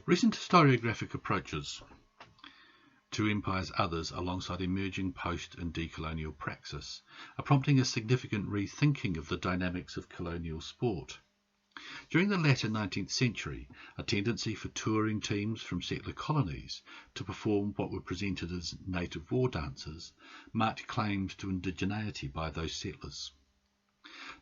Recent historiographic approaches to empire's others alongside emerging post and decolonial praxis are prompting a significant rethinking of the dynamics of colonial sport. During the latter 19th century, a tendency for touring teams from settler colonies to perform what were presented as native war dances marked claims to indigeneity by those settlers.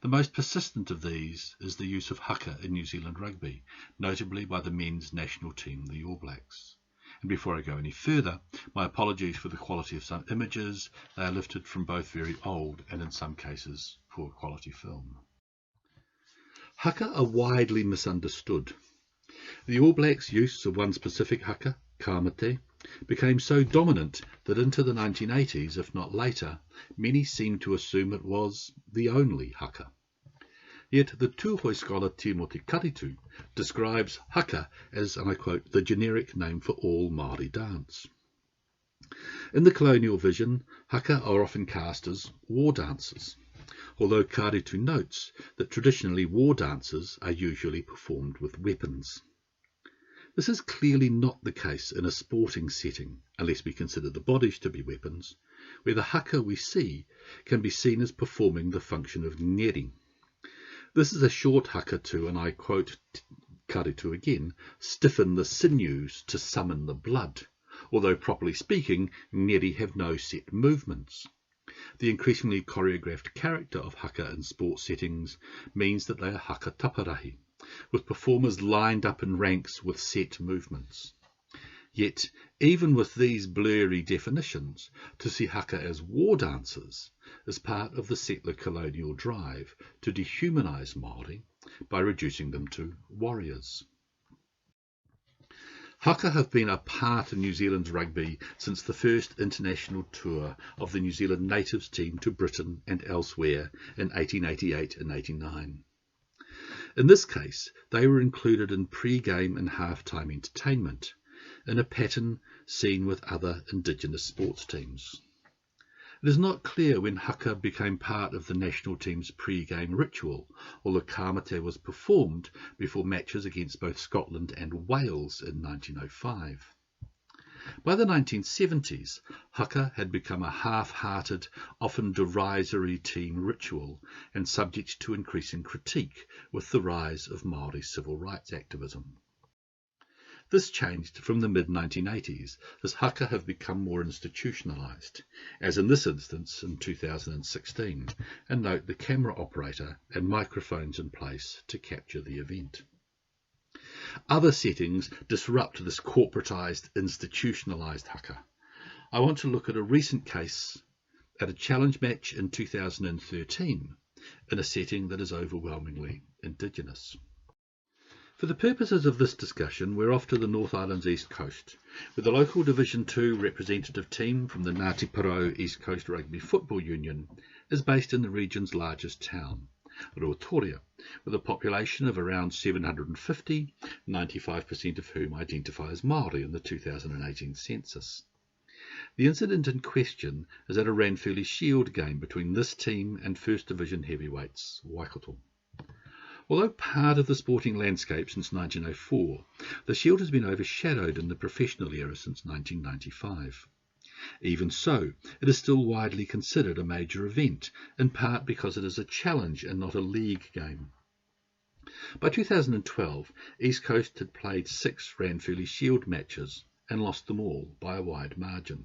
The most persistent of these is the use of haka in New Zealand rugby, notably by the men's national team, the All Blacks. And before I go any further, my apologies for the quality of some images. They are lifted from both very old and in some cases poor quality film. Haka are widely misunderstood. The All Blacks' use of one specific haka, kamate, became so dominant that into the 1980s, if not later, many seemed to assume it was the only haka. Yet the Tūhoe scholar Timoti Karitu describes haka as, and I quote, the generic name for all Māori dance. In the colonial vision, haka are often cast as war dances, although Karitu notes that traditionally war dances are usually performed with weapons. This is clearly not the case in a sporting setting, unless we consider the bodies to be weapons, where the haka we see can be seen as performing the function of neri. This is a short haka to, and I quote Karitu again, stiffen the sinews to summon the blood, although properly speaking, neri have no set movements. The increasingly choreographed character of haka in sports settings means that they are haka taparahi, with performers lined up in ranks with set movements. Yet, even with these blurry definitions, to see haka as war dancers is part of the settler colonial drive to dehumanize Māori by reducing them to warriors. Haka have been a part of New Zealand's rugby since the first international tour of the New Zealand natives team to Britain and elsewhere in 1888 and 89. In this case, they were included in pre-game and half-time entertainment, in a pattern seen with other indigenous sports teams. It is not clear when haka became part of the national team's pre-game ritual, although kamate was performed before matches against both Scotland and Wales in 1905. By the 1970s, haka had become a half-hearted, often derisory team ritual and subject to increasing critique with the rise of Māori civil rights activism. This changed from the mid-1980s as haka have become more institutionalised, as in this instance in 2016, and note the camera operator and microphones in place to capture the event. Other settings disrupt this corporatised, institutionalised haka. I want to look at a recent case at a challenge match in 2013 in a setting that is overwhelmingly Indigenous. For the purposes of this discussion, we're off to the North Island's east coast, where the local Division 2 representative team from the Ngāti Porou East Coast Rugby Football Union is based in the region's largest town, Rotorua, with a population of around 750, 95% of whom identify as Māori in the 2018 census. The incident in question is at a Ranfurly Shield game between this team and First Division heavyweights Waikato. Although part of the sporting landscape since 1904, the Shield has been overshadowed in the professional era since 1995. Even so, it is still widely considered a major event, in part because it is a challenge and not a league game. By 2012, East Coast had played 6 Ranfurly Shield matches and lost them all by a wide margin.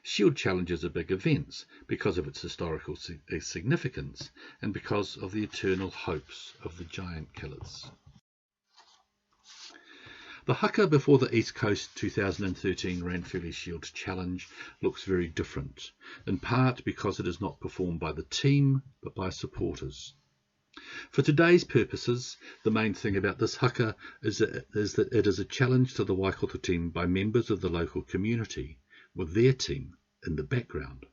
Shield challenges are big events because of its historical significance and because of the eternal hopes of the giant killers. The haka before the East Coast 2013 Ranfurly Shield Challenge looks very different, in part because it is not performed by the team but by supporters. For today's purposes, the main thing about this haka is that it is a challenge to the Waikato team by members of the local community, with their team in the background.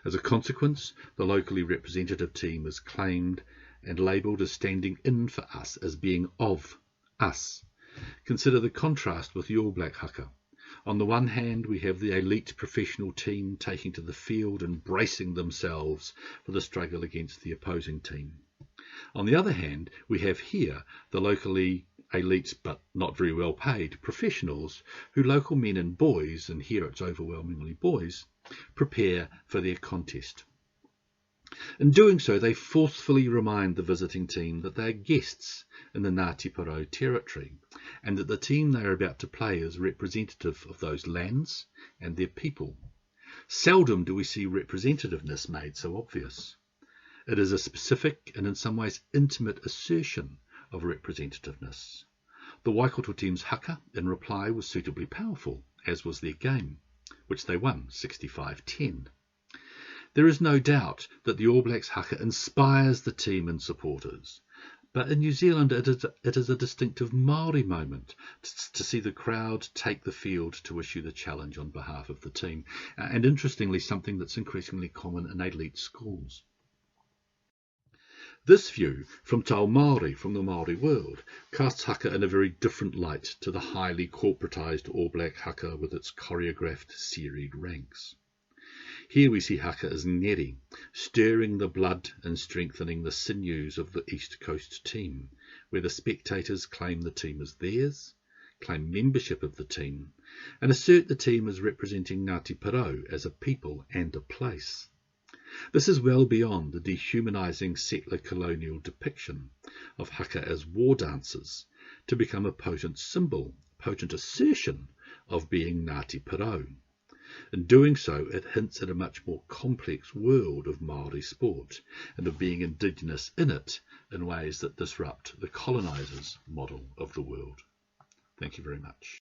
As a consequence, the locally representative team is claimed and labelled as standing in for us, as being of us. Consider the contrast with the All Black haka. On the one hand, we have the elite professional team taking to the field and bracing themselves for the struggle against the opposing team. On the other hand, we have here the locally elites but not very well paid professionals who local men and boys, and here it's overwhelmingly boys, prepare for their contest. In doing so, they forcefully remind the visiting team that they are guests in the Ngāti Porou territory, and that the team they are about to play is representative of those lands and their people. Seldom do we see representativeness made so obvious. It is a specific and in some ways intimate assertion of representativeness. The Waikato team's haka in reply was suitably powerful, as was their game, which they won 65-10. There is no doubt that the All Blacks haka inspires the team and supporters, but in New Zealand it is a distinctive Māori moment to see the crowd take the field to issue the challenge on behalf of the team, and interestingly something that's increasingly common in elite schools. This view from Tau Māori, from the Māori world, casts haka in a very different light to the highly corporatised All Black haka with its choreographed serried ranks. Here we see haka as ngeri, stirring the blood and strengthening the sinews of the East Coast team, where the spectators claim the team as theirs, claim membership of the team, and assert the team as representing Ngāti Porou as a people and a place. This is well beyond the dehumanising settler colonial depiction of haka as war dancers to become a potent symbol, potent assertion of being Ngāti Porou. In doing so, it hints at a much more complex world of Māori sport and of being indigenous in it in ways that disrupt the colonisers' model of the world. Thank you very much.